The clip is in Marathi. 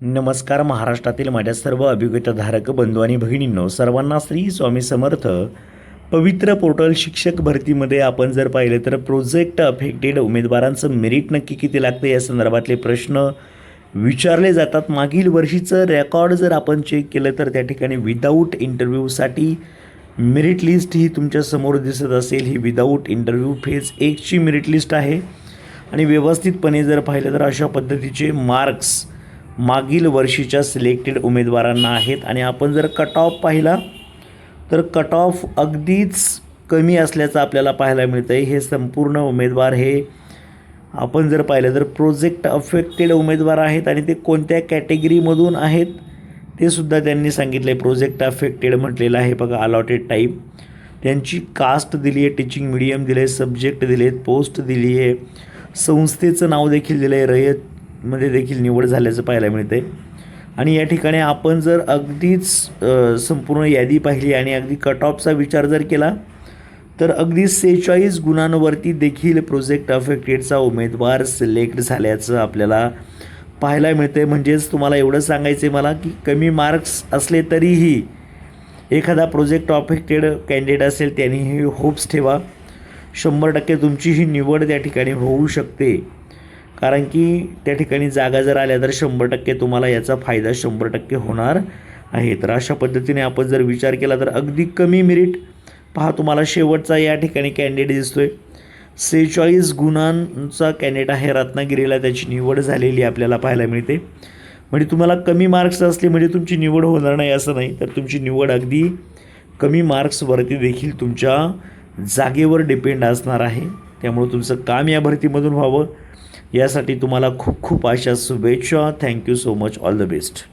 नमस्कार. महाराष्ट्रातील माझ्या सर्व अभिज्ञताधारक बंधू आणि भगिनींनो, सर्वांना श्री स्वामी समर्थ. पवित्र पोर्टल शिक्षक भरतीमध्ये आपण जर पाहिलं तर प्रोजेक्ट अफेक्टेड उमेदवारांचं मेरिट नक्की किती लागतं या संदर्भातले प्रश्न विचारले जातात. मागील वर्षीचं रेकॉर्ड जर आपण चेक केलं तर त्या ठिकाणी विदाऊट इंटरव्ह्यूसाठी मेरिट लिस्ट ही तुमच्यासमोर दिसत असेल. ही विदाऊट इंटरव्ह्यू फेज 1ची मेरिट लिस्ट आहे आणि व्यवस्थितपणे जर पाहिलं तर अशा पद्धतीचे मार्क्स मागील वर्षीच्या सिलेक्टेड उमेदवारांना आहेत. आणि आपण जर कट ऑफ पाहिला तर कट ऑफ अगदीच कमी असल्याचं आपल्याला पाहायला मिळतं आहे. हे संपूर्ण उमेदवार हे आपण जर पाहिलं तर प्रोजेक्ट अफेक्टेड उमेदवार आहेत आणि ते कोणत्या कॅटेगरीमधून आहेत ते सुद्धा त्यांनी सांगितलं आहे. प्रोजेक्ट अफेक्टेड म्हटलेलं आहे बघा. अलॉटेड टाईप त्यांची कास्ट दिली आहे, टीचिंग मीडियम दिले आहे, सब्जेक्ट दिले आहेत, पोस्ट दिली आहे, संस्थेचं नाव देखील दिलं आहे, रयतमध्ये देखील निवड झाल्याचं पाहायला मिळतं आहे. आणि या ठिकाणी आपण जर अगदीच संपूर्ण यादी पाहिली आणि अगदी कट ऑफचा विचार जर केला तर अगदी 46 गुणांवरती देखील प्रोजेक्ट अफेक्टेडचा उमेदवार सिलेक्ट झाल्याचं आपल्याला पाहायला मिळतं आहे. म्हणजेच तुम्हाला एवढं सांगायचं आहे मला की कमी मार्क्स असले तरीही एखादा प्रोजेक्ट अफेक्टेड कॅन्डिडेट असेल त्यांनीही होप्स ठेवा. 100% तुमची ही निवड त्या ठिकाणी होऊ शकते. कारण की त्या ठिकाणी जागा जर आल्या तर 100% तुम्हाला याचा फायदा 100% होणार आहे. तर अशा पद्धतीने आपण जर विचार केला तर अगदी कमी मेरिट पहा. तुम्हाला शेवटचा या ठिकाणी कॅन्डिडेट दिसतोय. 46 गुणांचा कॅन्डिडेट आहे. रत्नागिरीला त्याची निवड झालेली आपल्याला पाहायला मिळते. म्हणजे तुम्हाला कमी मार्क्स असले म्हणजे तुमची निवड होणार नाही असं नाही, तर तुमची निवड अगदी कमी मार्क्सवरती देखील तुमच्या जागेवर डिपेंड असणार आहे. त्यामुळे तुमचं काम या भरतीमधून व्हावं यासाठी तुम्हाला खूप खूप अशा शुभेच्छा. Thank you so much. All the best.